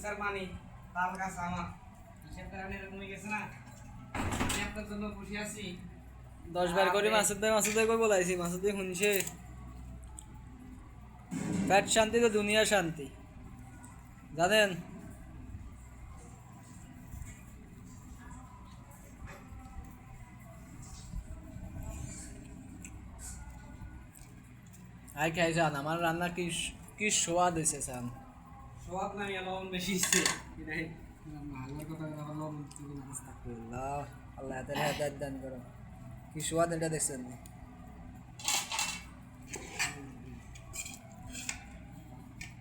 পয়সার মানি তার কাছে আমার হিসেবটা এরকমই গেছে না। আমি আপনার জন্য খুশি আছি। 10 বার করে মাসুদ ভাই কই বলাইছি, মাসুদ ভাই শুনছে। পেট শান্তি তো দুনিয়া শান্তি, জানেন? আর খাই জান, আমার রান্না কি কি স্বাদ হয়েছে জান। সোয়াদ নাই, লবণ বেশি হচ্ছে এটাই। আল্লাহর কথা লবণ আস্তাগফিরুল্লাহ, আল্লাহ এত হেদায়েত দান করো। কি স্বাদ এটা দেখছেন?